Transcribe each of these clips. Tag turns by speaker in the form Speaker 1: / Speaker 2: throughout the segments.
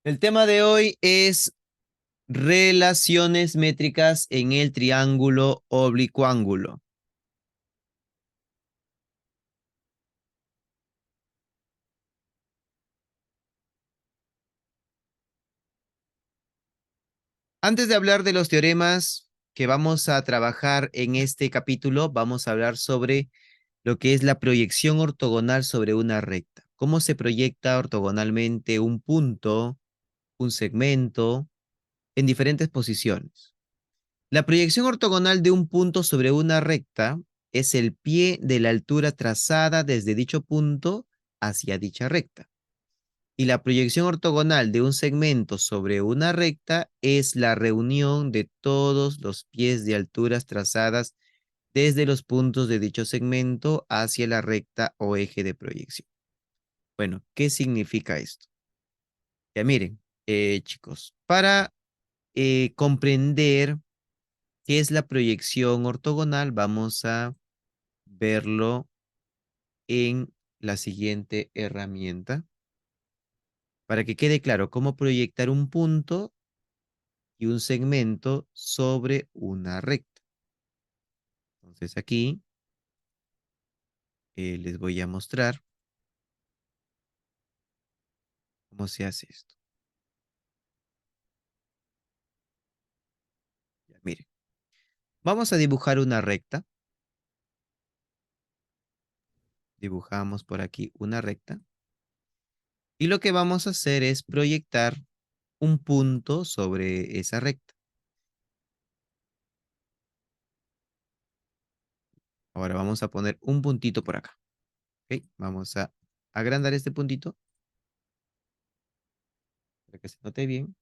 Speaker 1: El tema de hoy es relaciones métricas en el triángulo oblicuángulo. Antes de hablar de los teoremas que vamos a trabajar en este capítulo, vamos a hablar sobre lo que es la proyección ortogonal sobre una recta. Cómo se proyecta ortogonalmente un punto, un segmento, en diferentes posiciones. La proyección ortogonal de un punto sobre una recta es el pie de la altura trazada desde dicho punto hacia dicha recta. Y la proyección ortogonal de un segmento sobre una recta es la reunión de todos los pies de alturas trazadas desde los puntos de dicho segmento hacia la recta o eje de proyección. Bueno, ¿qué significa esto? Ya miren, chicos, para comprender qué es la proyección ortogonal, vamos a verlo en la siguiente herramienta para que quede claro cómo proyectar un punto y un segmento sobre una recta. Entonces aquí les voy a mostrar cómo se hace esto. Ya, miren, vamos a dibujar una recta. Dibujamos por aquí una recta. Y lo que vamos a hacer es proyectar un punto sobre esa recta. Ahora vamos a poner un puntito por acá. ¿Ok? Vamos a agrandar este puntito para que se note bien.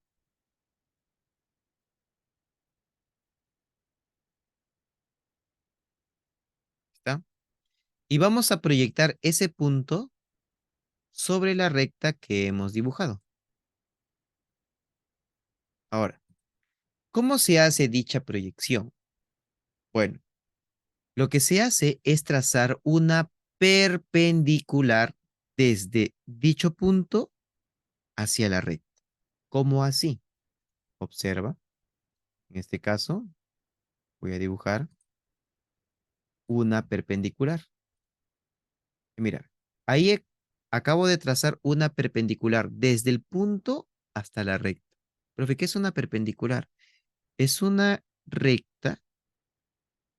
Speaker 1: ¿Está? Y vamos a proyectar ese punto sobre la recta que hemos dibujado. Ahora, ¿cómo se hace dicha proyección? Bueno, lo que se hace es trazar una perpendicular desde dicho punto hacia la recta. ¿Cómo así? Observa, en este caso, voy a dibujar una perpendicular. Y mira, ahí acabo de trazar una perpendicular desde el punto hasta la recta. Profe, ¿qué es una perpendicular? Es una recta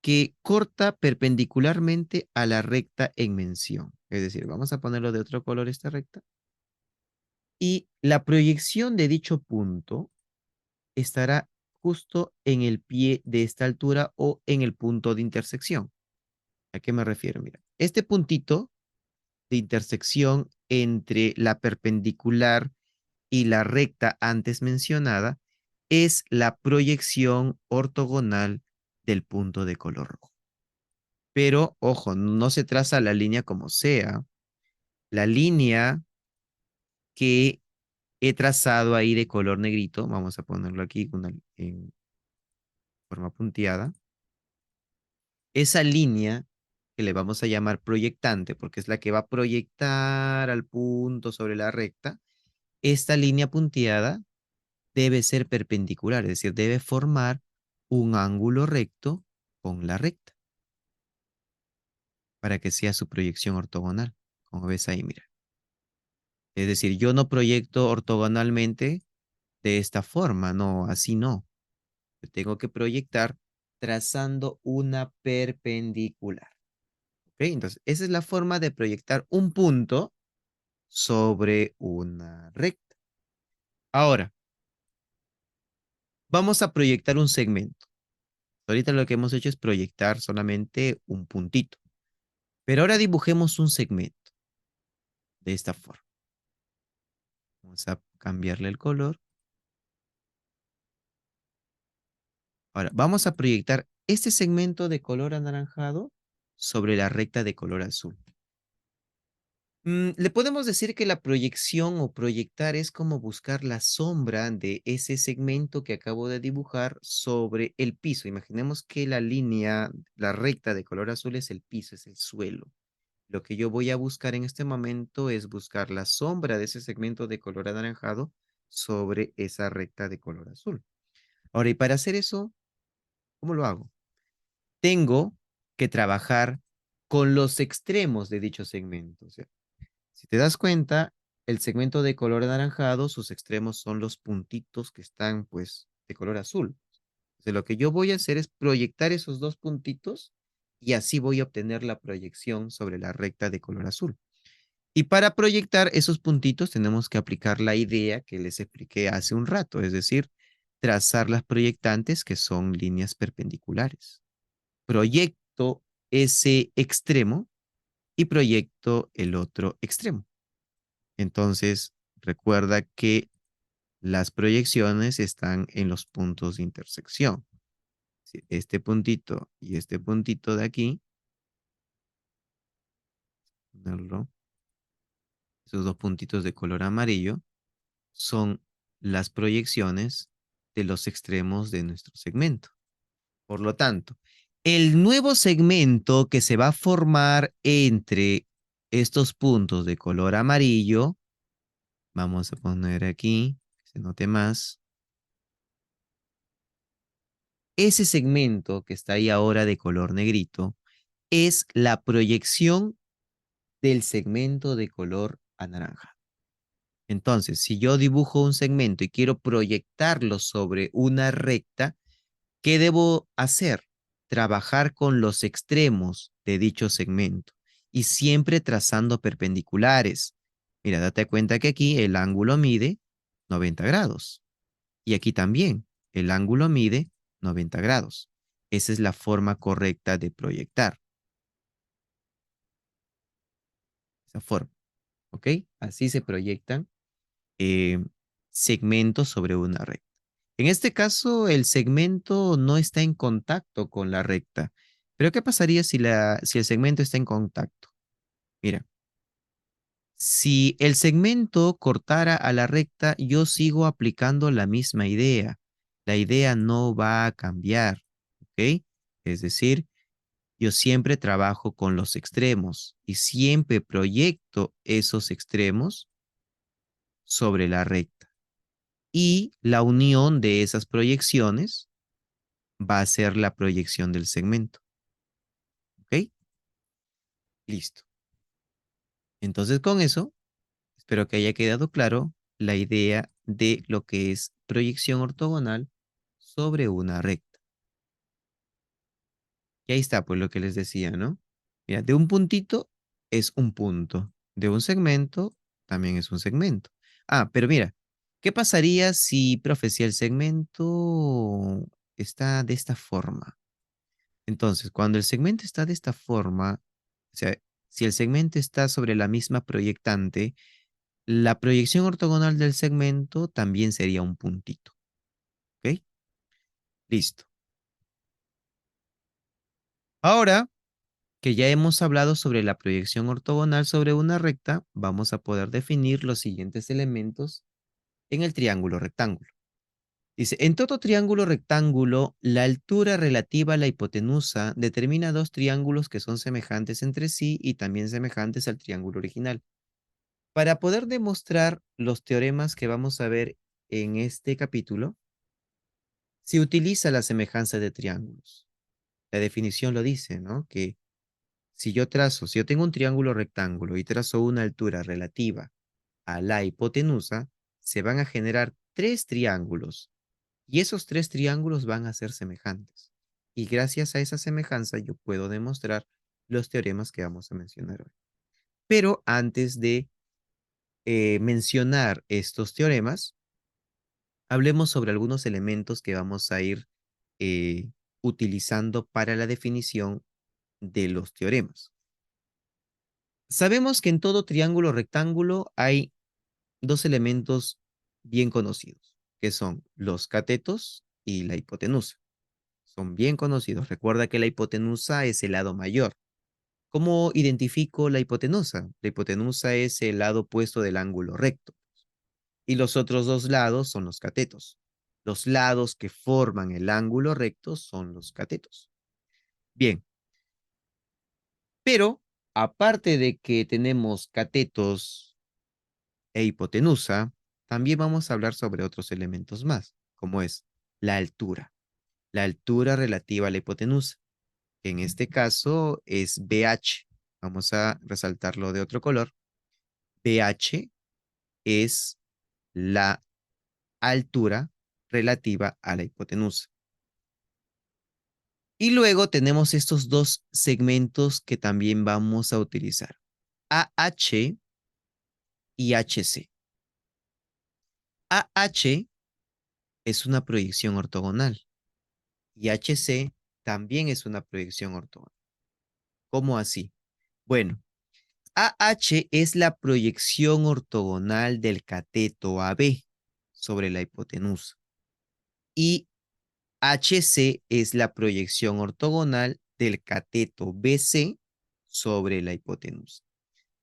Speaker 1: que corta perpendicularmente a la recta en mención. Es decir, vamos a ponerlo de otro color esta recta. Y la proyección de dicho punto estará justo en el pie de esta altura o en el punto de intersección. ¿A qué me refiero? Mira, este puntito de intersección entre la perpendicular y la recta antes mencionada es la proyección ortogonal del punto de color rojo. Pero, ojo, no se traza la línea como sea. La línea que he trazado ahí de color negrito, vamos a ponerlo aquí en forma punteada. Esa línea que le vamos a llamar proyectante, porque es la que va a proyectar al punto sobre la recta, esta línea punteada debe ser perpendicular, es decir, debe formar un ángulo recto con la recta para que sea su proyección ortogonal, como ves ahí, mira. Es decir, yo no proyecto ortogonalmente de esta forma, no, así no. Yo tengo que proyectar trazando una perpendicular. ¿Ok? Entonces, esa es la forma de proyectar un punto sobre una recta. Ahora, vamos a proyectar un segmento. Ahorita lo que hemos hecho es proyectar solamente un puntito. Pero ahora dibujemos un segmento de esta forma. Vamos a cambiarle el color. Ahora, vamos a proyectar este segmento de color anaranjado sobre la recta de color azul. Le podemos decir que la proyección o proyectar es como buscar la sombra de ese segmento que acabo de dibujar sobre el piso. Imaginemos que la línea, la recta de color azul es el piso, es el suelo. Lo que yo voy a buscar en este momento es buscar la sombra de ese segmento de color anaranjado sobre esa recta de color azul. Ahora, y para hacer eso, ¿cómo lo hago? Tengo que trabajar con los extremos de dicho segmento. O sea, si te das cuenta, el segmento de color anaranjado, sus extremos son los puntitos que están, pues, de color azul. O sea, lo que yo voy a hacer es proyectar esos dos puntitos y así voy a obtener la proyección sobre la recta de color azul. Y para proyectar esos puntitos tenemos que aplicar la idea que les expliqué hace un rato, es decir, trazar las proyectantes que son líneas perpendiculares. Proyecto ese extremo y proyecto el otro extremo. Entonces, recuerda que las proyecciones están en los puntos de intersección. Este puntito y este puntito de aquí, ponerlo, esos dos puntitos de color amarillo, son las proyecciones de los extremos de nuestro segmento. Por lo tanto, el nuevo segmento que se va a formar entre estos puntos de color amarillo, vamos a poner aquí, que se note más, ese segmento que está ahí ahora de color negrito es la proyección del segmento de color anaranjado. Entonces, si yo dibujo un segmento y quiero proyectarlo sobre una recta, ¿qué debo hacer? Trabajar con los extremos de dicho segmento y siempre trazando perpendiculares. Mira, date cuenta que aquí el ángulo mide 90 grados y aquí también el ángulo mide 90 grados. Esa es la forma correcta de proyectar. Esa forma, ¿ok? Así se proyectan eh, segmentos sobre una recta. En este caso, el segmento no está en contacto con la recta. Pero ¿qué pasaría si el segmento está en contacto? Mira, si el segmento cortara a la recta, yo sigo aplicando la misma idea. La idea no va a cambiar, ¿ok? Es decir, yo siempre trabajo con los extremos y siempre proyecto esos extremos sobre la recta. Y la unión de esas proyecciones va a ser la proyección del segmento. ¿Ok? Listo. Entonces con eso, espero que haya quedado claro la idea de lo que es proyección ortogonal sobre una recta. Y ahí está, pues lo que les decía, ¿no? Mira, de un puntito es un punto. De un segmento también es un segmento. Ah, pero mira, ¿qué pasaría si, profe, si el segmento está de esta forma? Entonces, cuando el segmento está de esta forma, o sea, si el segmento está sobre la misma proyectante, la proyección ortogonal del segmento también sería un puntito. ¿Ok? Listo. Ahora que ya hemos hablado sobre la proyección ortogonal sobre una recta, vamos a poder definir los siguientes elementos en el triángulo rectángulo. Dice, en todo triángulo rectángulo, la altura relativa a la hipotenusa determina dos triángulos que son semejantes entre sí y también semejantes al triángulo original. Para poder demostrar los teoremas que vamos a ver en este capítulo, se utiliza la semejanza de triángulos. La definición lo dice, ¿no? Que si yo tengo un triángulo rectángulo y trazo una altura relativa a la hipotenusa, se van a generar tres triángulos y esos tres triángulos van a ser semejantes. Y gracias a esa semejanza yo puedo demostrar los teoremas que vamos a mencionar hoy. Pero antes de mencionar estos teoremas, hablemos sobre algunos elementos que vamos a ir eh, utilizando para la definición de los teoremas. Sabemos que en todo triángulo rectángulo hay dos elementos bien conocidos, que son los catetos y la hipotenusa. Son bien conocidos. Recuerda que la hipotenusa es el lado mayor. ¿Cómo identifico la hipotenusa? La hipotenusa es el lado opuesto del ángulo recto y los otros dos lados son los catetos. Los lados que forman el ángulo recto son los catetos. Bien, pero aparte de que tenemos catetos e hipotenusa, también vamos a hablar sobre otros elementos más, como es la altura relativa a la hipotenusa, que en este caso es BH. Vamos a resaltarlo de otro color. BH es la altura relativa a la hipotenusa. Y luego tenemos estos dos segmentos que también vamos a utilizar, AH y HC. AH es una proyección ortogonal y HC también es una proyección ortogonal. ¿Cómo así? Bueno, AH es la proyección ortogonal del cateto AB sobre la hipotenusa y HC es la proyección ortogonal del cateto BC sobre la hipotenusa.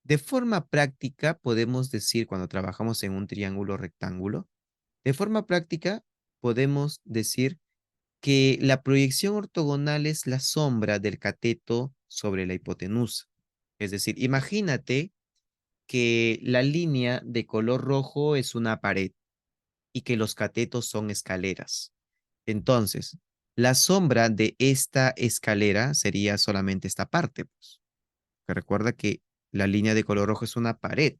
Speaker 1: De forma práctica, podemos decir cuando trabajamos en un triángulo rectángulo, de forma práctica podemos decir que la proyección ortogonal es la sombra del cateto sobre la hipotenusa. Es decir, imagínate que la línea de color rojo es una pared y que los catetos son escaleras. Entonces, la sombra de esta escalera sería solamente esta parte, pues. Que recuerda que la línea de color rojo es una pared.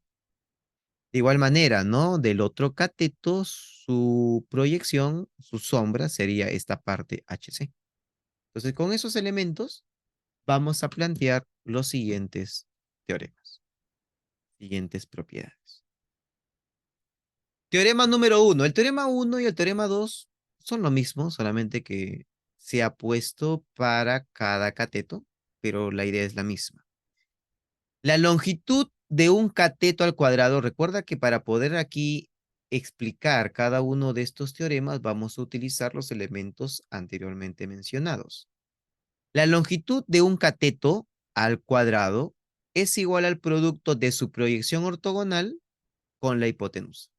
Speaker 1: De igual manera, ¿no? Del otro cateto, su proyección, su sombra sería esta parte HC. Entonces, con esos elementos vamos a plantear los siguientes teoremas, siguientes propiedades. Teorema número uno. El teorema 1 y el teorema 2 son lo mismo, solamente que se ha puesto para cada cateto, pero la idea es la misma. La longitud de un cateto al cuadrado, recuerda que para poder aquí explicar cada uno de estos teoremas vamos a utilizar los elementos anteriormente mencionados. La longitud de un cateto al cuadrado es igual al producto de su proyección ortogonal con la hipotenusa.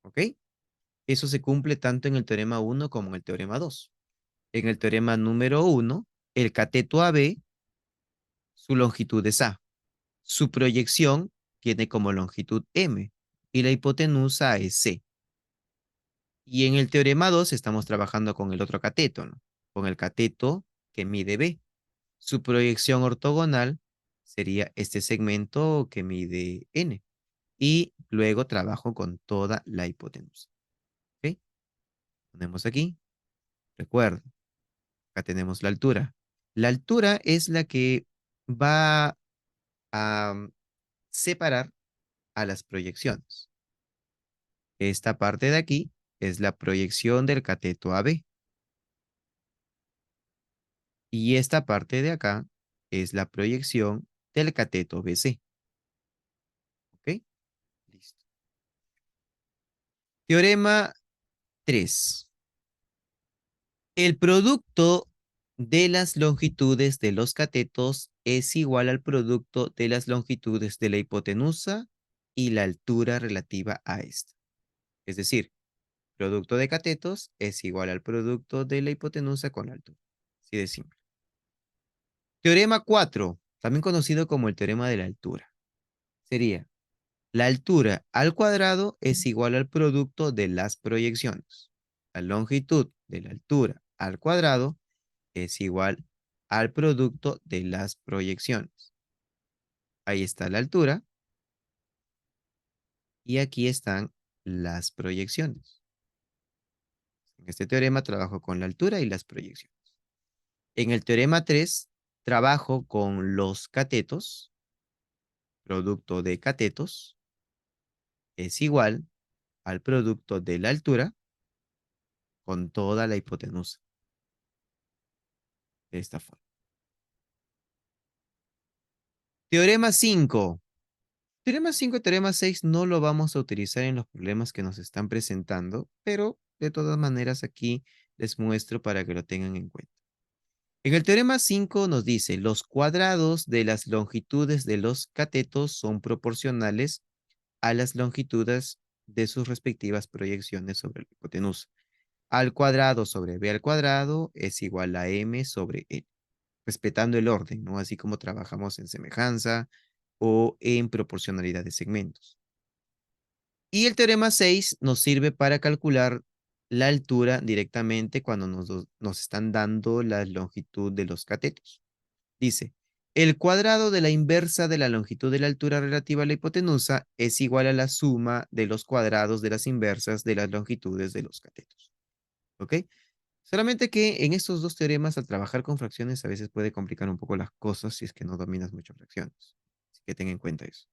Speaker 1: ¿Ok? Eso se cumple tanto en el teorema 1 como en el teorema 2. En el teorema número 1, el cateto AB, su longitud es A. Su proyección tiene como longitud M y la hipotenusa es C. Y en el teorema 2 estamos trabajando con el otro cateto, ¿no? Con el cateto que mide B. Su proyección ortogonal sería este segmento que mide N. Y luego trabajo con toda la hipotenusa. ¿Ok? Ponemos aquí. Recuerda, acá tenemos la altura. La altura es la que va a separar a las proyecciones. Esta parte de aquí es la proyección del cateto AB. Y esta parte de acá es la proyección del cateto BC. ¿Ok? Listo. Teorema 3. El producto de las longitudes de los catetos es igual al producto de las longitudes de la hipotenusa y la altura relativa a esta. Es decir, producto de catetos es igual al producto de la hipotenusa con la altura. Así de simple. Teorema 4, también conocido como el teorema de la altura. Sería, la altura al cuadrado es igual al producto de las proyecciones. La longitud de la altura al cuadrado es igual al producto de las proyecciones. Ahí está la altura y aquí están las proyecciones. En este teorema trabajo con la altura y las proyecciones. En el teorema 3 trabajo con los catetos. Producto de catetos es igual al producto de la altura con toda la hipotenusa. De esta forma. Teorema 5. Teorema 5 y teorema 6 no lo vamos a utilizar en los problemas que nos están presentando, pero de todas maneras aquí les muestro para que lo tengan en cuenta. En el teorema 5 nos dice, los cuadrados de las longitudes de los catetos son proporcionales a las longitudes de sus respectivas proyecciones sobre la hipotenusa. Al cuadrado sobre b al cuadrado es igual a m sobre n, respetando el orden, ¿no? Así como trabajamos en semejanza o en proporcionalidad de segmentos. Y el teorema 6 nos sirve para calcular la altura directamente cuando nos están dando la longitud de los catetos. Dice, el cuadrado de la inversa de la longitud de la altura relativa a la hipotenusa es igual a la suma de los cuadrados de las inversas de las longitudes de los catetos. ¿Ok? Solamente que en estos dos teoremas, al trabajar con fracciones, a veces puede complicar un poco las cosas si es que no dominas mucho fracciones. Así que ten en cuenta eso.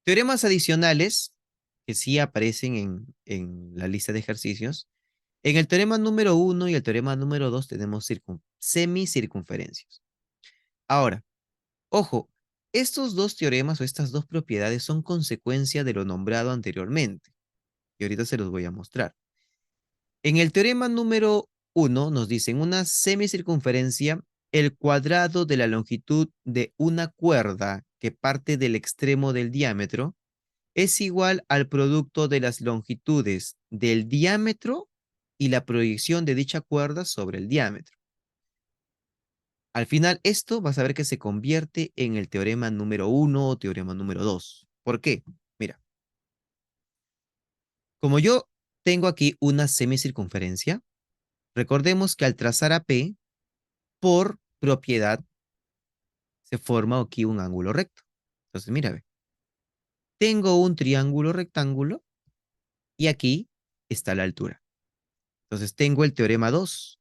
Speaker 1: Teoremas adicionales que sí aparecen en la lista de ejercicios. En el teorema número 1 y el teorema número 2 tenemos semicircunferencias. Ahora, ojo, estos dos teoremas o estas dos propiedades son consecuencia de lo nombrado anteriormente. Y ahorita se los voy a mostrar. En el teorema número 1 nos dicen una semicircunferencia, el cuadrado de la longitud de una cuerda que parte del extremo del diámetro es igual al producto de las longitudes del diámetro y la proyección de dicha cuerda sobre el diámetro. Al final, esto vas a ver que se convierte en el teorema número 1 o teorema número 2. ¿Por qué? Mira, como yo tengo aquí una semicircunferencia, recordemos que al trazar a P, por propiedad, se forma aquí un ángulo recto. Entonces, mira, ve, tengo un triángulo rectángulo y aquí está la altura. Entonces, tengo el teorema 2.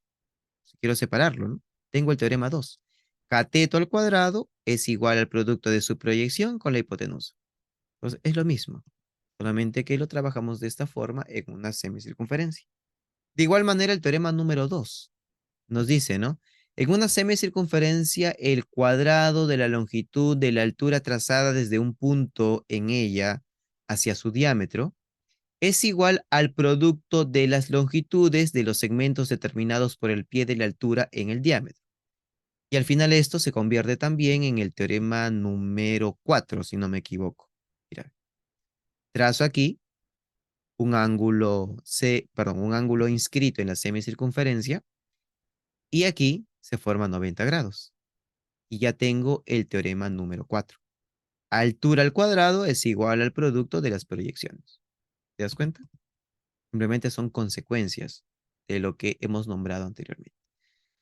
Speaker 1: Si quiero separarlo, ¿no? Tengo el teorema 2. Cateto al cuadrado es igual al producto de su proyección con la hipotenusa. Entonces, es lo mismo, solamente que lo trabajamos de esta forma en una semicircunferencia. De igual manera, el teorema número 2 nos dice, ¿no? En una semicircunferencia, el cuadrado de la longitud de la altura trazada desde un punto en ella hacia su diámetro es igual al producto de las longitudes de los segmentos determinados por el pie de la altura en el diámetro. Y al final esto se convierte también en el teorema número 4, si no me equivoco. Mira, trazo aquí un ángulo inscrito en la semicircunferencia y aquí se forma 90 grados. Y ya tengo el teorema número 4. Altura al cuadrado es igual al producto de las proyecciones. ¿Te das cuenta? Simplemente son consecuencias de lo que hemos nombrado anteriormente.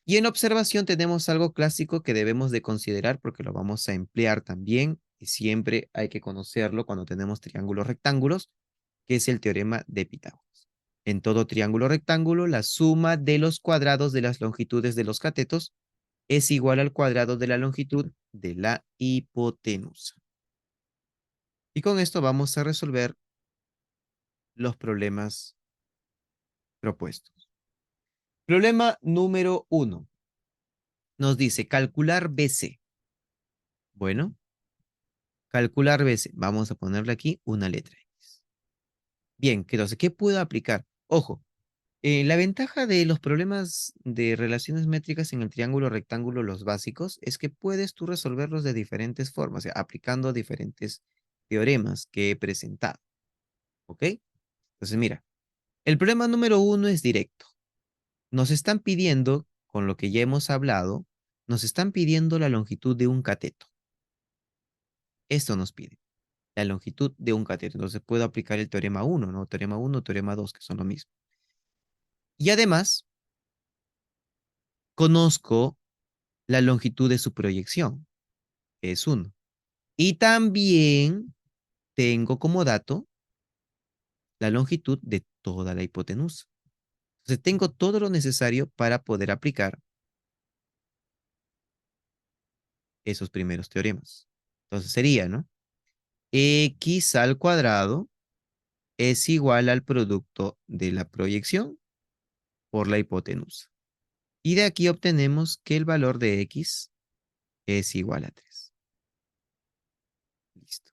Speaker 1: Y en observación tenemos algo clásico que debemos de considerar porque lo vamos a emplear también y siempre hay que conocerlo cuando tenemos triángulos rectángulos, que es el teorema de Pitágoras. En todo triángulo rectángulo, la suma de los cuadrados de las longitudes de los catetos es igual al cuadrado de la longitud de la hipotenusa. Y con esto vamos a resolver los problemas propuestos. Problema número 1. Nos dice calcular BC. Bueno, calcular BC. Vamos a ponerle aquí una letra X. Bien, entonces, ¿qué puedo aplicar? Ojo, la ventaja de los problemas de relaciones métricas en el triángulo rectángulo, los básicos, es que puedes tú resolverlos de diferentes formas, o sea, aplicando diferentes teoremas que he presentado. ¿Ok? Entonces, mira, el problema número 1 es directo. Nos están pidiendo, con lo que ya hemos hablado, nos están pidiendo la longitud de un cateto. Esto nos pide, la longitud de un cateto. Entonces puedo aplicar el teorema 1, ¿no? Teorema 1, teorema 2, que son lo mismo. Y además, conozco la longitud de su proyección, que es 1. Y también tengo como dato la longitud de toda la hipotenusa. Entonces tengo todo lo necesario para poder aplicar esos primeros teoremas. Entonces sería, ¿no? X al cuadrado es igual al producto de la proyección por la hipotenusa. Y de aquí obtenemos que el valor de X es igual a 3. Listo.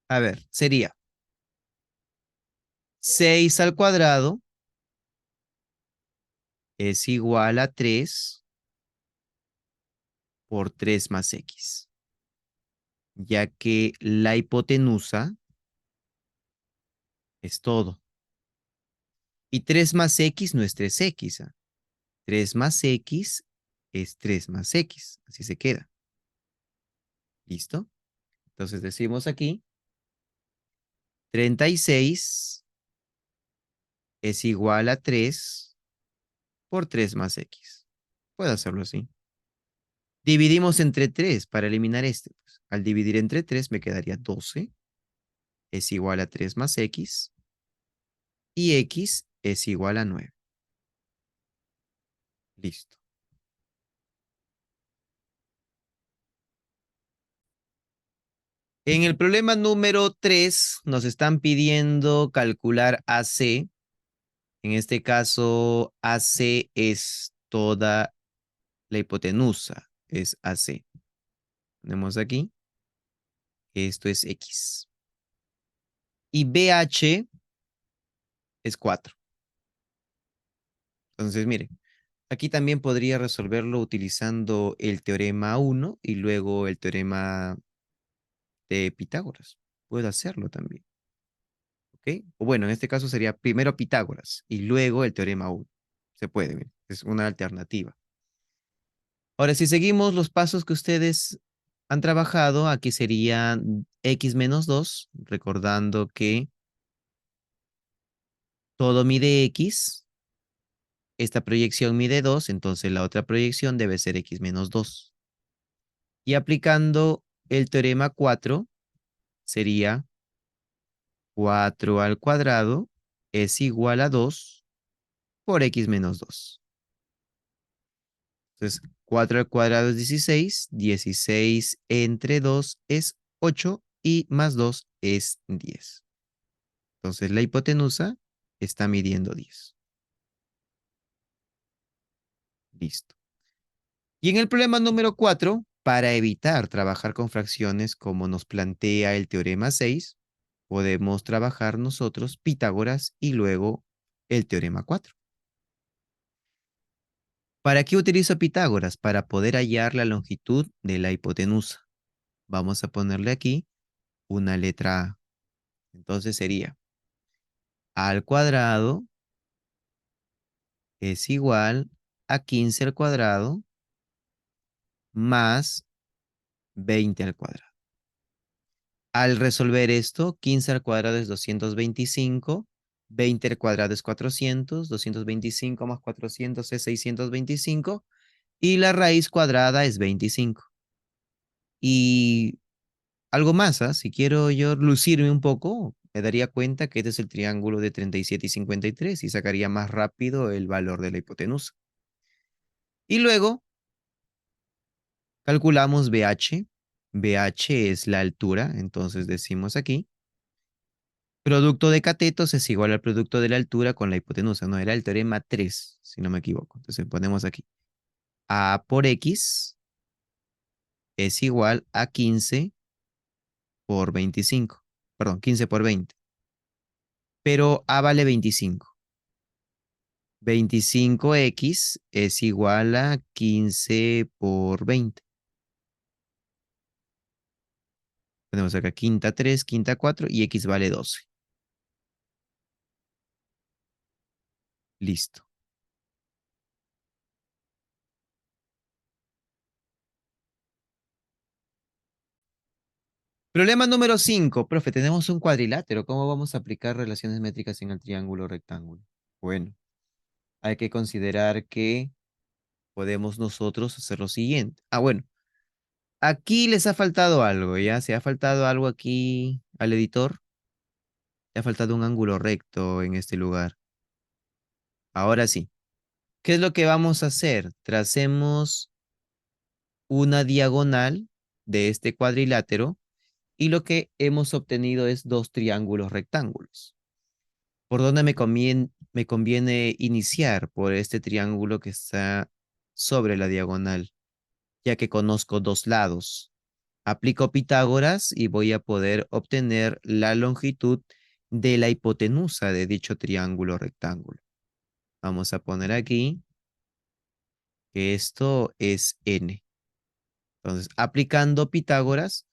Speaker 1: A ver, sería 6 al cuadrado es igual a 3 por 3 más X, ya que la hipotenusa es todo. Y 3 más X no es 3X. 3 más X es 3 más X. Así se queda. ¿Listo? Entonces decimos aquí, 36 es igual a 3 por 3 más x. Puedo hacerlo así. Dividimos entre 3 para eliminar este, pues. Al dividir entre 3 me quedaría 12 es igual a 3 más x y x es igual a 9. Listo. En el problema número 3 nos están pidiendo calcular AC. En este caso, AC es toda la hipotenusa, es AC. Ponemos aquí, esto es X. Y BH es 4. Entonces, mire, aquí también podría resolverlo utilizando el teorema 1 y luego el teorema de Pitágoras. Puedo hacerlo también, ¿ok? O bueno, en este caso sería primero Pitágoras y luego el teorema 1. Se puede, mire, es una alternativa. Ahora, si seguimos los pasos que ustedes han trabajado, aquí sería x menos 2, recordando que todo mide x, esta proyección mide 2, entonces la otra proyección debe ser x menos 2. Y aplicando el teorema 4, sería 4 al cuadrado es igual a 2 por x menos 2. Entonces, 4 al cuadrado es 16, 16 entre 2 es 8 y más 2 es 10. Entonces, la hipotenusa está midiendo 10. Listo. Y en el problema número 4, para evitar trabajar con fracciones como nos plantea el teorema 6, podemos trabajar nosotros Pitágoras y luego el teorema 4. ¿Para qué utilizo Pitágoras? Para poder hallar la longitud de la hipotenusa. Vamos a ponerle aquí una letra A. Entonces sería A al cuadrado es igual a 15 al cuadrado más 20 al cuadrado. Al resolver esto, 15 al cuadrado es 225, 20 al cuadrado es 400, 225 más 400 es 625 y la raíz cuadrada es 25. Y algo más, ¿ah? Si quiero yo lucirme un poco, me daría cuenta que este es el triángulo de 37 y 53 y sacaría más rápido el valor de la hipotenusa. Y luego calculamos BH. BH es la altura, entonces decimos aquí, producto de catetos es igual al producto de la altura con la hipotenusa, no era el teorema 3, si no me equivoco. Entonces ponemos aquí, A por X es igual a 15 por 25, perdón, 15 por 20, pero A vale 25. 25x es igual a 15 por 20. Tenemos acá quinta 3, quinta 4 y x vale 12. Listo. Problema número 5. Profe, tenemos un cuadrilátero. ¿Cómo vamos a aplicar relaciones métricas en el triángulo rectángulo? Bueno, hay que considerar que podemos nosotros hacer lo siguiente. Bueno, aquí les ha faltado algo, ¿ya? Se ha faltado algo aquí al editor. Le ha faltado un ángulo recto en este lugar. Ahora sí. ¿Qué es lo que vamos a hacer? Tracemos una diagonal de este cuadrilátero y lo que hemos obtenido es dos triángulos rectángulos. ¿Por dónde me conviene iniciar? Por este triángulo que está sobre la diagonal, ya que conozco dos lados. Aplico Pitágoras y voy a poder obtener la longitud de la hipotenusa de dicho triángulo rectángulo. Vamos a poner aquí que esto es n. Entonces, aplicando Pitágoras,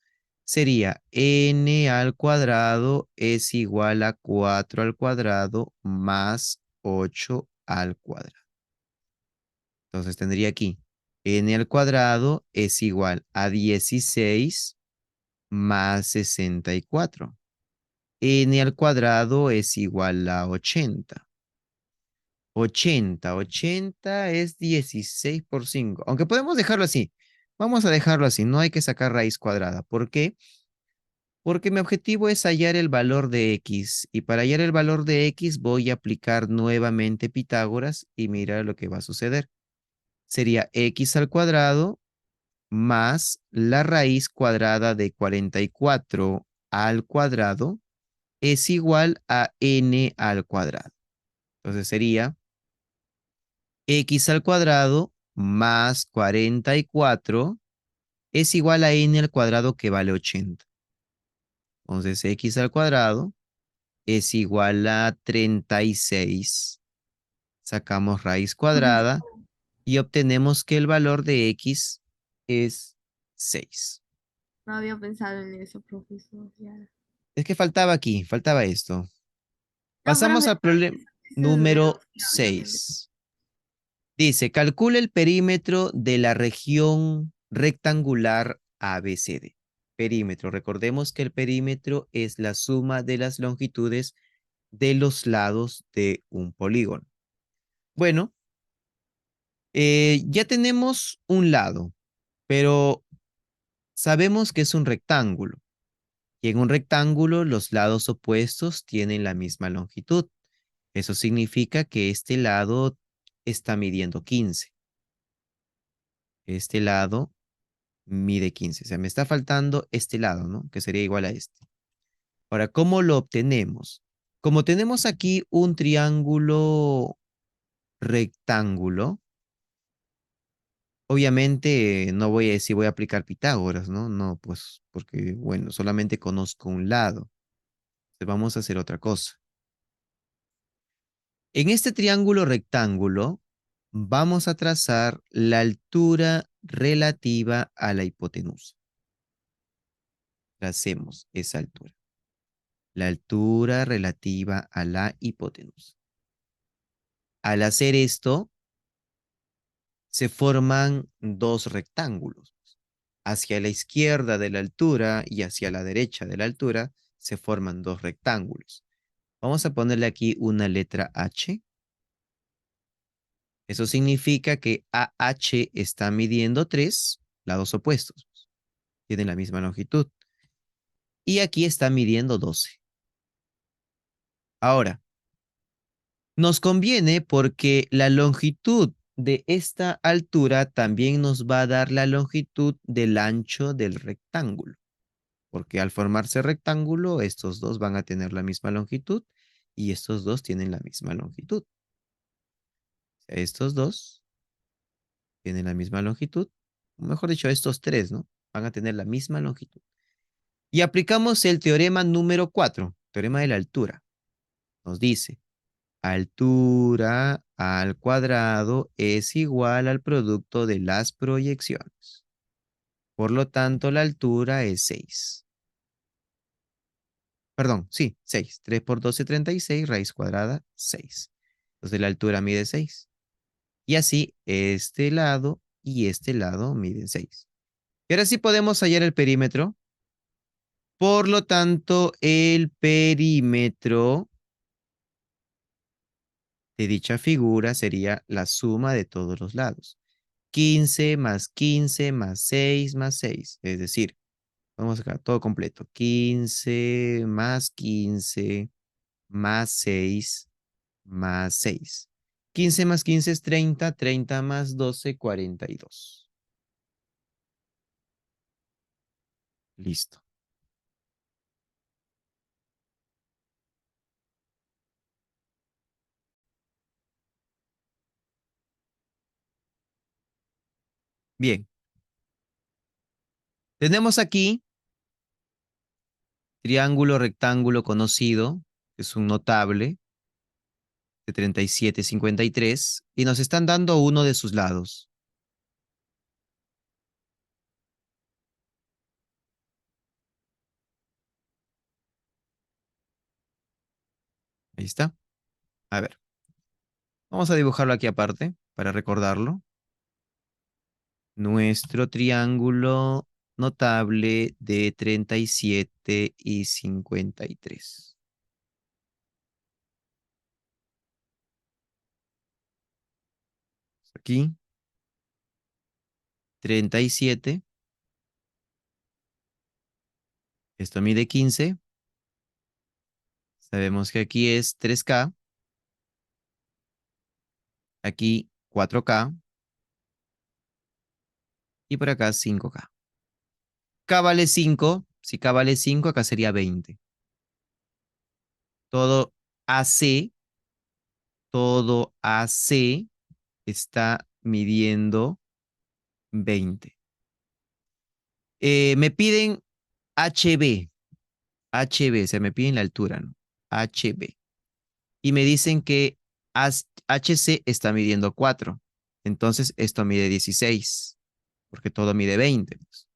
Speaker 1: sería n al cuadrado es igual a 4 al cuadrado más 8 al cuadrado. Entonces, tendría aquí n al cuadrado es igual a 16 más 64. N al cuadrado es igual a 80. 80 es 16 por 5. Aunque podemos dejarlo así. Vamos a dejarlo así. No hay que sacar raíz cuadrada. ¿Por qué? Porque mi objetivo es hallar el valor de x. Y para hallar el valor de x voy a aplicar nuevamente Pitágoras y mirar lo que va a suceder. Sería x al cuadrado más la raíz cuadrada de 44 al cuadrado es igual a n al cuadrado. Entonces sería x al cuadrado más 44 es igual a n al cuadrado que vale 80. Entonces x al cuadrado es igual a 36. Sacamos raíz cuadrada y obtenemos que el valor de x es 6.
Speaker 2: No había pensado en eso, profesor. Ya.
Speaker 1: Es que faltaba aquí, faltaba esto.
Speaker 2: No,
Speaker 1: Pasamos
Speaker 2: profe,
Speaker 1: al problema
Speaker 2: eso es
Speaker 1: número
Speaker 2: deducción también.
Speaker 1: 6. Dice, calcula el perímetro de la región rectangular ABCD. Perímetro. Recordemos que el perímetro es la suma de las longitudes de los lados de un polígono. Bueno, ya tenemos un lado, pero sabemos que es un rectángulo. Y en un rectángulo los lados opuestos tienen la misma longitud. Eso significa que este lado está midiendo 15. Este lado mide 15. O sea, me está faltando este lado, ¿no? Que sería igual a este. Ahora, ¿cómo lo obtenemos? Como tenemos aquí un triángulo rectángulo, obviamente no voy a decir voy a aplicar Pitágoras, ¿no? No, pues porque, bueno, solamente conozco un lado. Entonces vamos a hacer otra cosa. En este triángulo rectángulo vamos a trazar la altura relativa a la hipotenusa. Tracemos esa altura. La altura relativa a la hipotenusa. Al hacer esto, se forman dos rectángulos. Hacia la izquierda de la altura y hacia la derecha de la altura se forman dos rectángulos. Vamos a ponerle aquí una letra H. Eso significa que AH está midiendo tres lados opuestos. Tienen la misma longitud. Y aquí está midiendo 12. Ahora, nos conviene porque la longitud de esta altura también nos va a dar la longitud del ancho del rectángulo. Porque al formarse rectángulo, estos dos van a tener la misma longitud y estos dos tienen la misma longitud. O sea, estos dos tienen la misma longitud. O mejor dicho, estos tres, ¿no? Van a tener la misma longitud. Y aplicamos el teorema número 4, teorema de la altura. Nos dice, altura al cuadrado es igual al producto de las proyecciones. Por lo tanto, la altura es 6. Perdón, sí, 6. 3 por 12, 36, raíz cuadrada, 6. Entonces la altura mide 6. Y así, este lado miden 6. Y ahora sí podemos hallar el perímetro. Por lo tanto, el perímetro de dicha figura sería la suma de todos los lados. 15 más 15 más 6 más 6. Es decir, vamos a sacar todo completo. 15 más 15 más 6 más 6. 15 más 15 es 30, 30 más 12, 42. Listo. Bien. Tenemos aquí triángulo rectángulo conocido, que es un notable de 37, 53, y nos están dando uno de sus lados. Ahí está. A ver, vamos a dibujarlo aquí aparte para recordarlo. Nuestro triángulo notable de 37 y 53. Aquí, 37. Esto mide 15. Sabemos que aquí es 3K. Aquí 4K. Y por acá 5K. K vale 5. Si K vale 5, acá sería 20. Todo AC, todo AC está midiendo 20. Me piden HB. HB, se me piden la altura, ¿no? HB. Y me dicen que HC está midiendo 4. Entonces esto mide 16, porque todo mide 20, pues.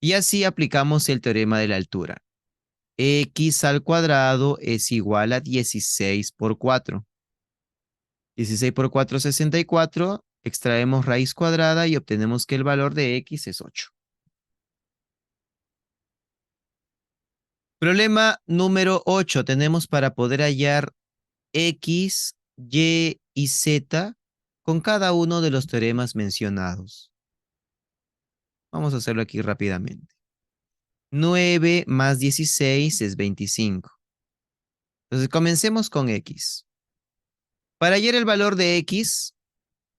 Speaker 1: Y así aplicamos el teorema de la altura. X al cuadrado es igual a 16 por 4. 16 por 4, 64. Extraemos raíz cuadrada y obtenemos que el valor de X es 8. Problema número 8. Tenemos para poder hallar X, Y y Z con cada uno de los teoremas mencionados. Vamos a hacerlo aquí rápidamente. 9 más 16 es 25. Entonces comencemos con X. Para hallar el valor de X,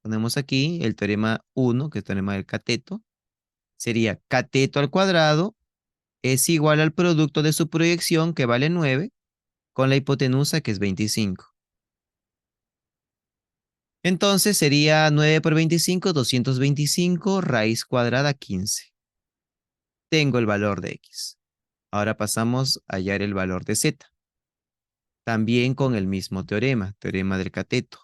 Speaker 1: ponemos aquí el teorema 1, que es el teorema del cateto. Sería cateto al cuadrado es igual al producto de su proyección, que vale 9, con la hipotenusa, que es 25. Entonces sería 9 por 25, 225, raíz cuadrada 15. Tengo el valor de X. Ahora pasamos a hallar el valor de Z. También con el mismo teorema, teorema del cateto.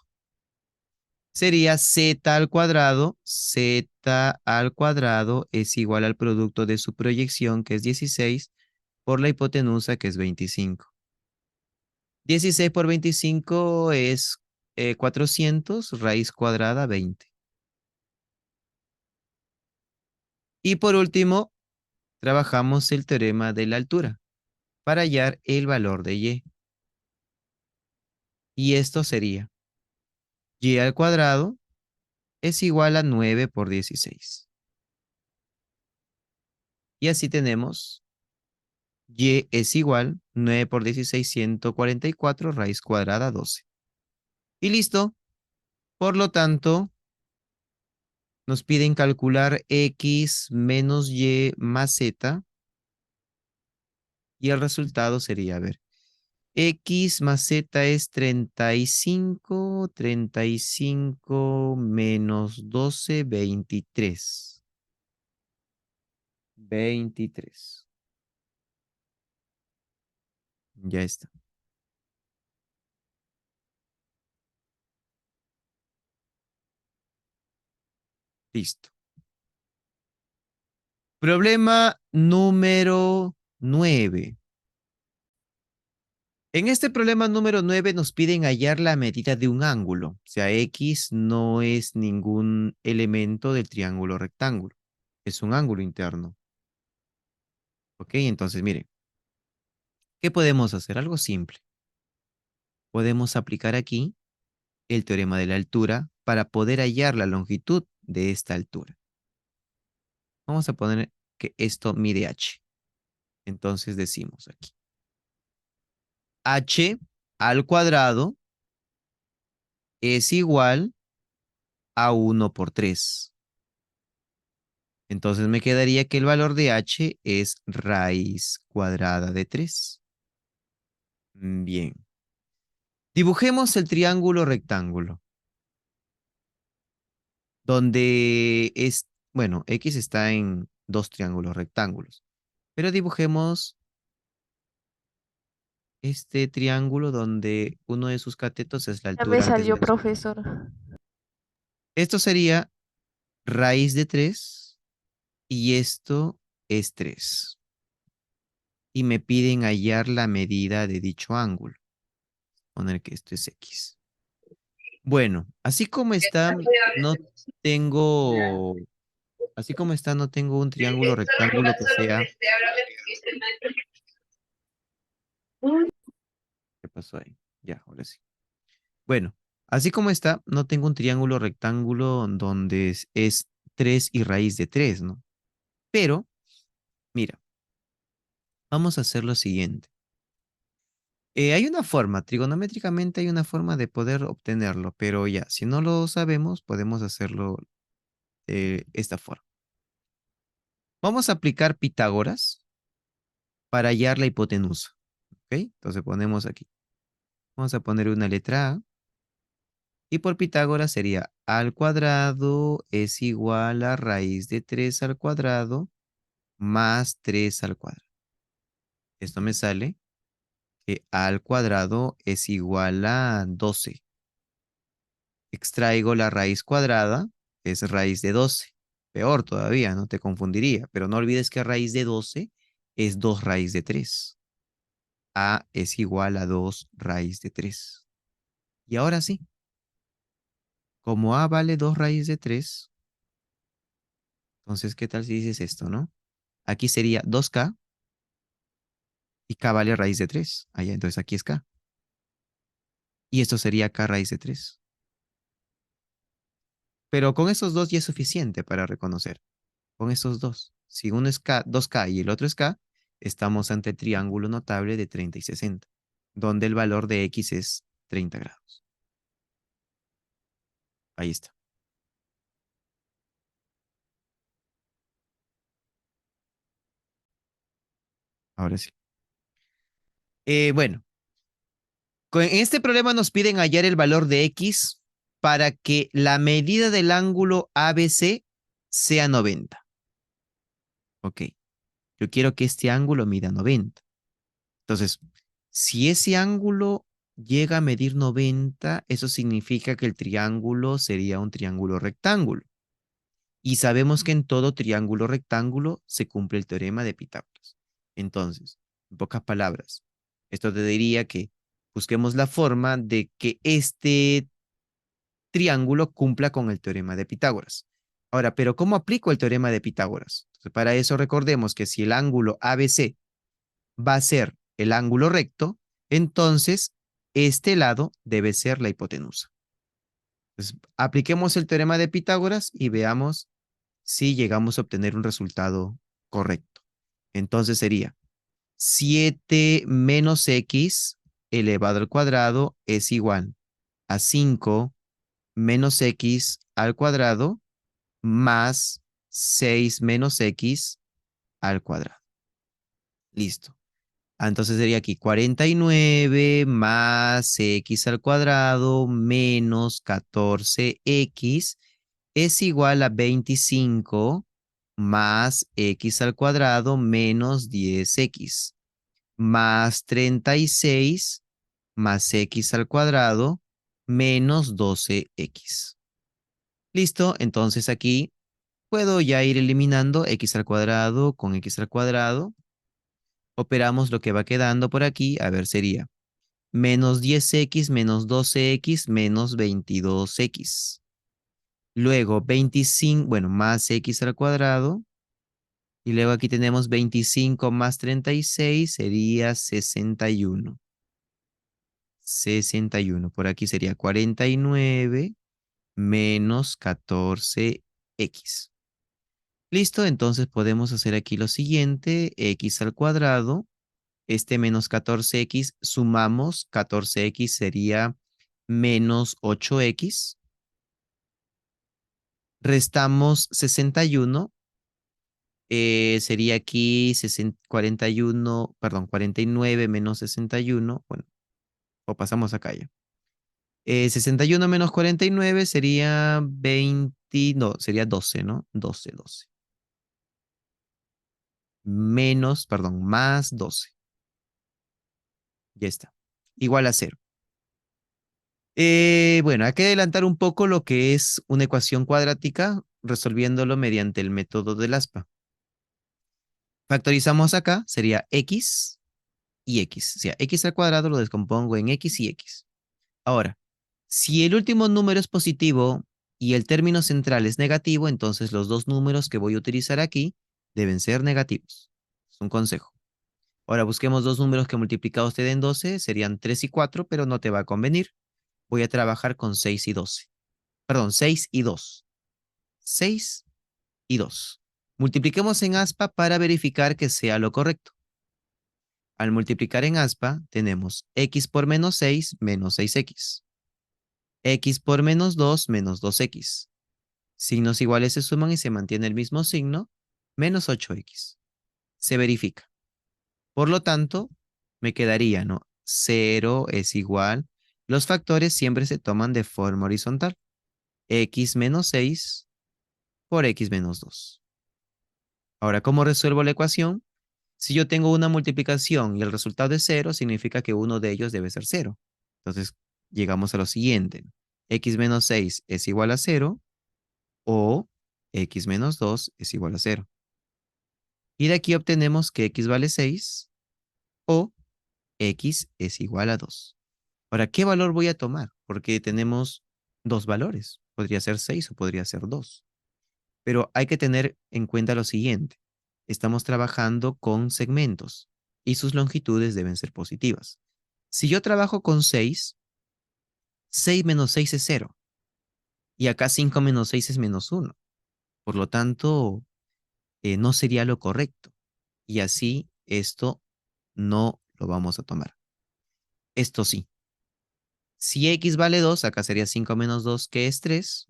Speaker 1: Sería Z al cuadrado es igual al producto de su proyección, que es 16, por la hipotenusa, que es 25. 16 por 25 es 400, raíz cuadrada 20. Y por último, trabajamos el teorema de la altura para hallar el valor de Y. Y esto sería Y al cuadrado es igual a 9 por 16. Y así tenemos Y es igual 9 por 16, 144, raíz cuadrada 12. Y listo. Por lo tanto, nos piden calcular X menos Y más Z. Y el resultado sería, a ver, X más Z es 35, 35 menos 12, 23. 23. Ya está. Listo. Problema número 9. En este problema número 9 nos piden hallar la medida de un ángulo. O sea, X no es ningún elemento del triángulo rectángulo. Es un ángulo interno. Ok, entonces miren, ¿qué podemos hacer? Algo simple. Podemos aplicar aquí el teorema de la altura para poder hallar la longitud de esta altura. Vamos a poner que esto mide h. Entonces decimos aquí, h al cuadrado es igual a 1 por 3. Entonces me quedaría que el valor de h es raíz cuadrada de 3. Bien. Dibujemos el triángulo rectángulo, donde es, bueno, X está en dos triángulos rectángulos. Pero dibujemos este triángulo donde uno de sus catetos es la
Speaker 2: Ya me
Speaker 1: altura antes
Speaker 2: salió,
Speaker 1: mencionada.
Speaker 2: profesor.
Speaker 1: Esto sería raíz de 3 y esto es 3. Y me piden hallar la medida de dicho ángulo. Poner que esto es X. Bueno, así como está, no tengo. Así como está, no tengo un triángulo rectángulo que sea... ¿Qué pasó ahí? Ya, ahora sí. Bueno, así como está, no tengo un triángulo rectángulo donde es 3 y raíz de 3, ¿no? Pero, mira, vamos a hacer lo siguiente. Hay una forma, trigonométricamente hay una forma de poder obtenerlo, pero ya, si no lo sabemos, podemos hacerlo de esta forma. Vamos a aplicar Pitágoras para hallar la hipotenusa, ¿ok? Entonces ponemos aquí. Vamos a poner una letra A y por Pitágoras sería a al cuadrado es igual a raíz de 3 al cuadrado más 3 al cuadrado. Esto me sale que a al cuadrado es igual a 12. Extraigo la raíz cuadrada, es raíz de 12. Peor todavía, no te confundiría, pero no olvides que raíz de 12 es 2 raíz de 3. A es igual a 2 raíz de 3. Y ahora sí, como A vale 2 raíz de 3, entonces, ¿qué tal si dices esto, no? Aquí sería 2K y K vale raíz de 3. Allá, entonces aquí es K. Y esto sería K raíz de 3. Pero con esos dos ya es suficiente para reconocer. Con esos dos. Si uno es K, 2K y el otro es K, estamos ante el triángulo notable de 30 y 60, donde el valor de X es 30 grados. Ahí está. Ahora sí. Bueno, en este problema nos piden hallar el valor de X para que la medida del ángulo ABC sea 90. Ok, yo quiero que este ángulo mida 90. Entonces, si ese ángulo llega a medir 90, eso significa que el triángulo sería un triángulo rectángulo. Y sabemos que en todo triángulo rectángulo se cumple el teorema de Pitágoras. Entonces, en pocas palabras, esto te diría que busquemos la forma de que este triángulo cumpla con el teorema de Pitágoras. Ahora, pero ¿cómo aplico el teorema de Pitágoras? Entonces, para eso recordemos que si el ángulo ABC va a ser el ángulo recto, entonces este lado debe ser la hipotenusa. Entonces, apliquemos el teorema de Pitágoras y veamos si llegamos a obtener un resultado correcto. Entonces sería 7 menos x elevado al cuadrado es igual a 5 menos x al cuadrado más 6 menos x al cuadrado. Listo. Entonces sería aquí 49 más x al cuadrado menos 14x es igual a 25 más x al cuadrado menos 10x más 36 más x al cuadrado menos 12x. Listo, entonces aquí puedo ya ir eliminando x al cuadrado con x al cuadrado. Operamos lo que va quedando por aquí. A ver, sería menos 10x menos 12x menos 22x. Luego 25, bueno, más x al cuadrado. Y luego aquí tenemos 25 más 36 sería 61. 61. Por aquí sería 49 menos 14x. Listo, entonces podemos hacer aquí lo siguiente. X al cuadrado. Este menos 14x, sumamos 14x sería menos 8x. Restamos 61. Sería aquí 41, perdón, 49 menos 61. Bueno, o pasamos acá ya. 61 menos 49 sería 20, no, sería 12, ¿no? 12, 12. Menos, perdón, más 12. Ya está. Igual a cero. Bueno, hay que adelantar un poco lo que es una ecuación cuadrática resolviéndolo mediante el método del aspa. Factorizamos acá, sería x y x. O sea, x al cuadrado lo descompongo en x y x. Ahora, si el último número es positivo, y el término central es negativo, entonces los dos números que voy a utilizar aquí deben ser negativos. Es un consejo. Ahora busquemos dos números que multiplicados te den 12, serían 3 y 4, pero no te va a convenir. Voy a trabajar con 6 y 12. Perdón, 6 y 2. 6 y 2. Multipliquemos en aspa para verificar que sea lo correcto. Al multiplicar en aspa, tenemos x por menos 6 menos 6x. X por menos 2 menos 2x. Signos iguales se suman y se mantiene el mismo signo, menos 8x. Se verifica. Por lo tanto, me quedaría, ¿no? 0 es igual. Los factores siempre se toman de forma horizontal. X menos 6 por x menos 2. Ahora, ¿cómo resuelvo la ecuación? Si yo tengo una multiplicación y el resultado es 0, significa que uno de ellos debe ser 0. Entonces, llegamos a lo siguiente. X menos 6 es igual a 0 o x menos 2 es igual a 0. Y de aquí obtenemos que x vale 6 o x es igual a 2. Ahora, ¿qué valor voy a tomar? Porque tenemos dos valores. Podría ser 6 o podría ser 2. Pero hay que tener en cuenta lo siguiente. Estamos trabajando con segmentos y sus longitudes deben ser positivas. Si yo trabajo con 6, 6 menos 6 es 0. Y acá 5 menos 6 es menos 1. Por lo tanto, no sería lo correcto. Y así esto no lo vamos a tomar. Esto sí. Si x vale 2, acá sería 5 menos 2, que es 3.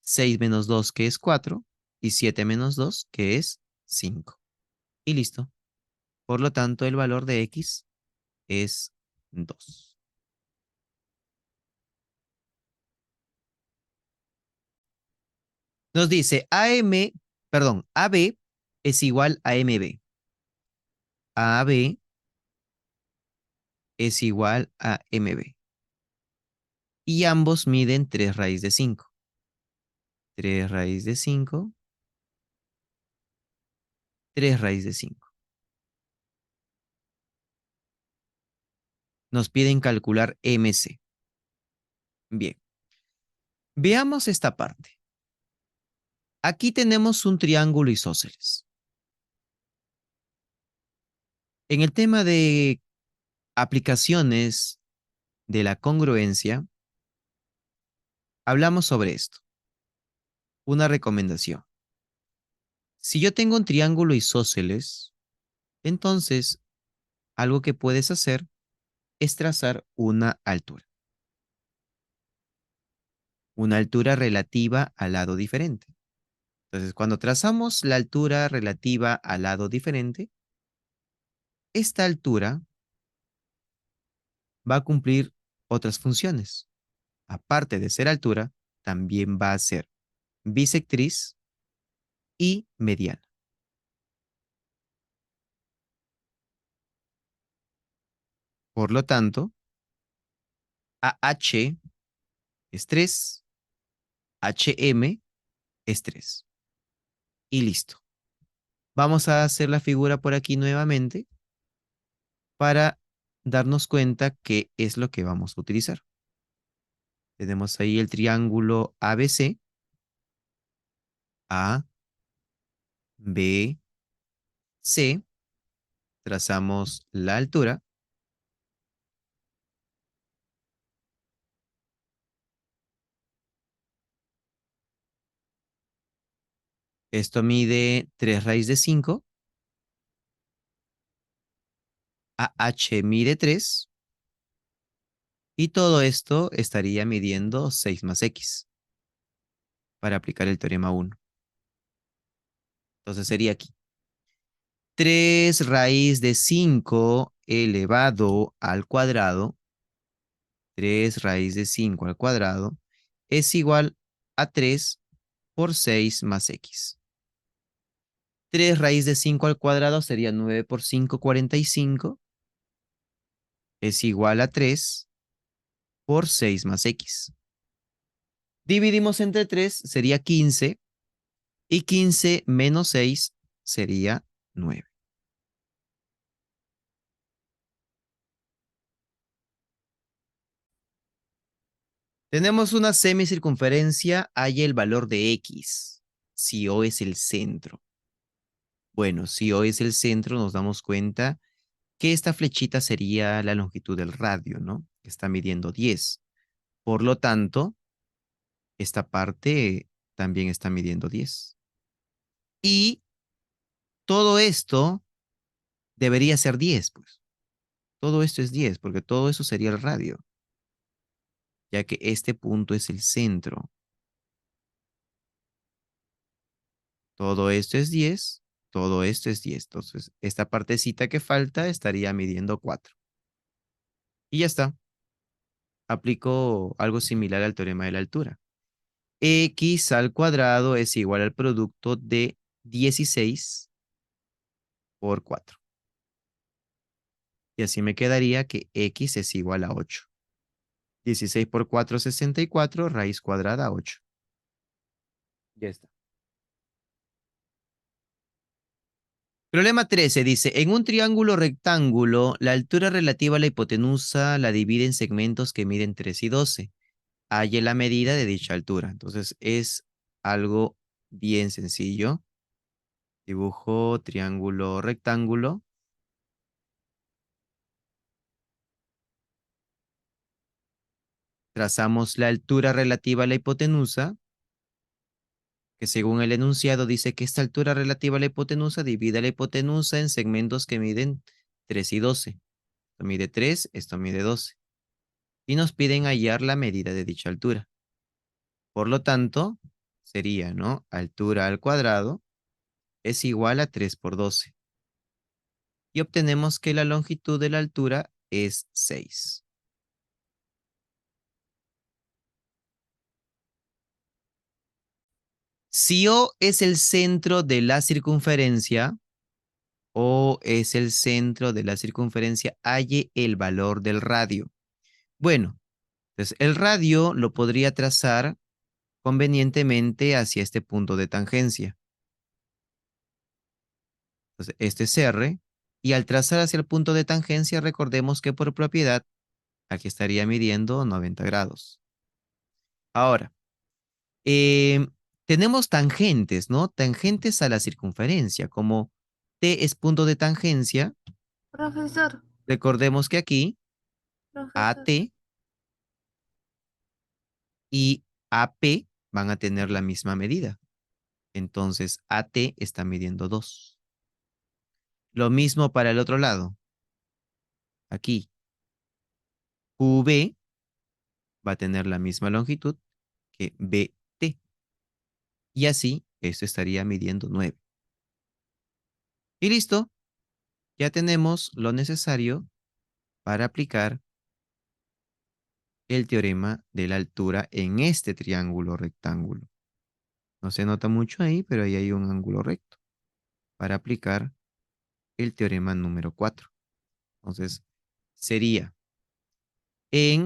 Speaker 1: 6 menos 2, que es 4. Y 7 menos 2, que es 5. Y listo. Por lo tanto, el valor de x es 2. Nos dice AB es igual a MB. AB es igual a MB. Y ambos miden 3 raíz de 5. 3 raíz de 5. 3 raíz de 5. Nos piden calcular MC. Bien, veamos esta parte. Aquí tenemos un triángulo isósceles. En el tema de aplicaciones de la congruencia, hablamos sobre esto. Una recomendación. Si yo tengo un triángulo isósceles, entonces algo que puedes hacer es trazar una altura. Una altura relativa al lado diferente. Entonces, cuando trazamos la altura relativa al lado diferente, esta altura va a cumplir otras funciones. Aparte de ser altura, también va a ser bisectriz y mediana. Por lo tanto, AH es 3, HM es 3. Y listo. Vamos a hacer la figura por aquí nuevamente para darnos cuenta qué es lo que vamos a utilizar. Tenemos ahí el triángulo ABC, A, B, C. Trazamos la altura. Esto mide 3 raíz de 5. AH mide 3. Y todo esto estaría midiendo 6 más X para aplicar el teorema 1. Entonces sería aquí. 3 raíz de 5 elevado al cuadrado. 3 raíz de 5 al cuadrado es igual a 3 por 6 más X. 3 raíz de 5 al cuadrado sería 9 por 5, 45. Es igual a 3 por 6 más X. Dividimos entre 3, sería 15. Y 15 menos 6 sería 9. Tenemos una semicircunferencia, hay el valor de X, si O es el centro. Bueno, si O es el centro, nos damos cuenta que esta flechita sería la longitud del radio, ¿no? Que está midiendo 10. Por lo tanto, esta parte también está midiendo 10. Y todo esto debería ser 10, pues. Todo esto es 10, porque todo eso sería el radio, ya que este punto es el centro. Todo esto es 10, todo esto es 10. Entonces, esta partecita que falta estaría midiendo 4. Y ya está. Aplico algo similar al teorema de la altura. X al cuadrado es igual al producto de 16 por 4. Y así me quedaría que X es igual a 8. 16 por 4, 64, raíz cuadrada 8. Ya está. Problema 13 dice, en un triángulo rectángulo, la altura relativa a la hipotenusa la divide en segmentos que miden 3 y 12. Halle la medida de dicha altura. Entonces es algo bien sencillo. Dibujo triángulo rectángulo. Trazamos la altura relativa a la hipotenusa, que según el enunciado dice que esta altura relativa a la hipotenusa divide la hipotenusa en segmentos que miden 3 y 12. Esto mide 3, esto mide 12. Y nos piden hallar la medida de dicha altura. Por lo tanto, sería, ¿no? Altura al cuadrado es igual a 3 por 12. Y obtenemos que la longitud de la altura es 6. Si O es el centro de la circunferencia, O es el centro de la circunferencia, halle el valor del radio. Bueno, entonces el radio lo podría trazar convenientemente hacia este punto de tangencia. Entonces, este es R, y al trazar hacia el punto de tangencia, recordemos que por propiedad, aquí estaría midiendo 90 grados. Ahora, em, tenemos tangentes, ¿no? Tangentes a la circunferencia, como T es punto de tangencia,
Speaker 2: Profesor,
Speaker 1: recordemos que aquí
Speaker 2: profesor.
Speaker 1: AT y AP van a tener la misma medida. Entonces, AT está midiendo 2. Lo mismo para el otro lado. Aquí, QB va a tener la misma longitud que BT. Y así, esto estaría midiendo 9. Y listo, ya tenemos lo necesario para aplicar el teorema de la altura en este triángulo rectángulo. No se nota mucho ahí, pero ahí hay un ángulo recto para aplicar el teorema número 4. Entonces, sería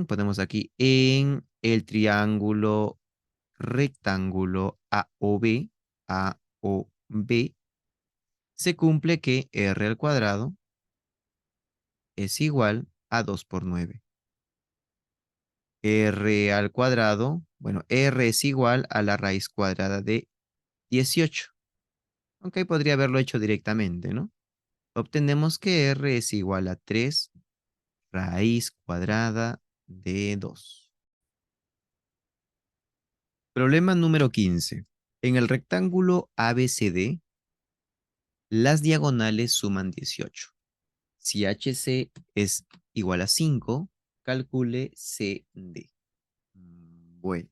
Speaker 1: ponemos aquí, en el triángulo rectángulo AOB, se cumple que R al cuadrado es igual a 2 por 9. R al cuadrado, bueno, R es igual a la raíz cuadrada de 18. Aunque podría haberlo hecho directamente, ¿no? Obtenemos que R es igual a 3 raíz cuadrada de 2. Problema número 15. En el rectángulo ABCD, las diagonales suman 18. Si HC es igual a 5, calcule CD. Bueno,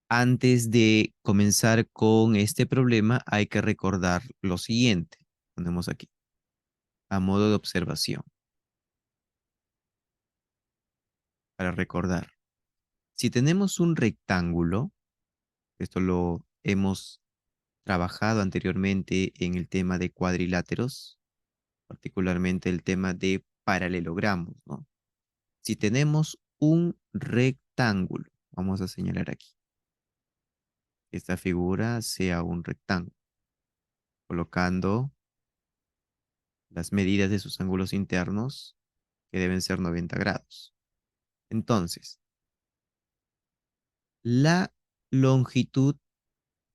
Speaker 1: antes de comenzar con este problema, hay que recordar lo siguiente. Ponemos aquí, a modo de observación, para recordar. Si tenemos un rectángulo, esto lo hemos trabajado anteriormente en el tema de cuadriláteros, particularmente el tema de paralelogramos, ¿no? Si tenemos un rectángulo, vamos a señalar aquí, que esta figura sea un rectángulo, colocando las medidas de sus ángulos internos, que deben ser 90 grados. Entonces, la longitud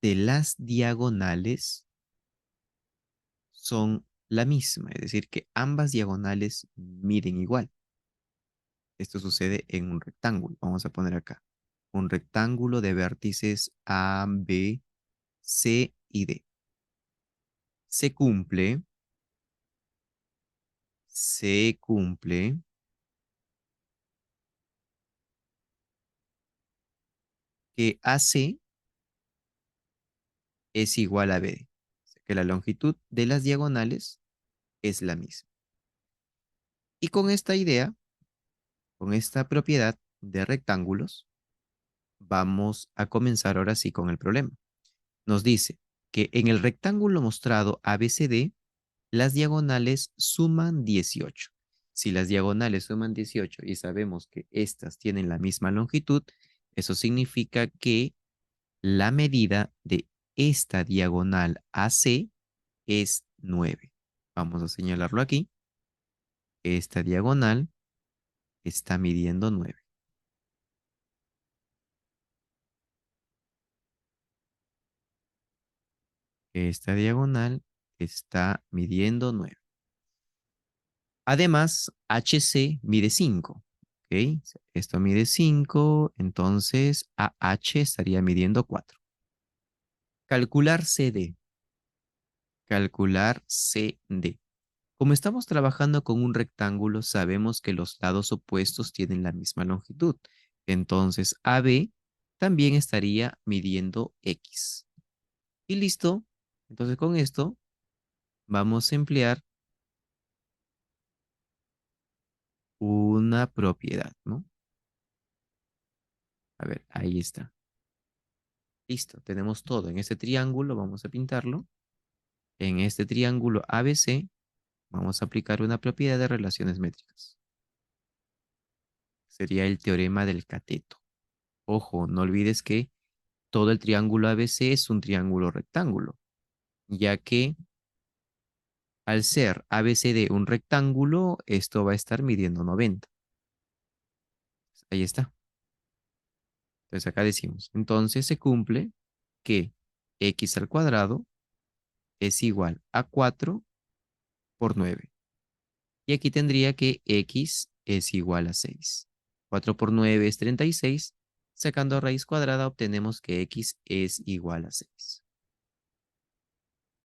Speaker 1: de las diagonales son la misma, es decir, que ambas diagonales miden igual. Esto sucede en un rectángulo. Vamos a poner acá un rectángulo de vértices A, B, C y D. Se cumple que AC es igual a BD, o sea, que la longitud de las diagonales es la misma. Y con esta idea, con esta propiedad de rectángulos, vamos a comenzar ahora sí con el problema. Nos dice que en el rectángulo mostrado ABCD, las diagonales suman 18. Si las diagonales suman 18 y sabemos que estas tienen la misma longitud, eso significa que la medida de esta diagonal AC es 9. Vamos a señalarlo aquí. Esta diagonal está midiendo 9. Esta diagonal está midiendo 9. Además, HC mide 5. ¿Ok? Esto mide 5, entonces AH estaría midiendo 4. Calcular CD. Calcular CD. Como estamos trabajando con un rectángulo, sabemos que los lados opuestos tienen la misma longitud. Entonces, AB también estaría midiendo X. Y listo. Entonces, con esto vamos a emplear una propiedad, ¿no? A ver, ahí está. Listo, tenemos todo. En este triángulo vamos a pintarlo. En este triángulo ABC vamos a aplicar una propiedad de relaciones métricas. Sería el teorema del cateto. Ojo, no olvides que todo el triángulo ABC es un triángulo rectángulo, ya que al ser ABCD un rectángulo, esto va a estar midiendo 90. Ahí está. Entonces acá decimos, entonces se cumple que x al cuadrado es igual a 4 por 9. Y aquí tendría que x es igual a 6. 4 por 9 es 36. Sacando raíz cuadrada obtenemos que x es igual a 6.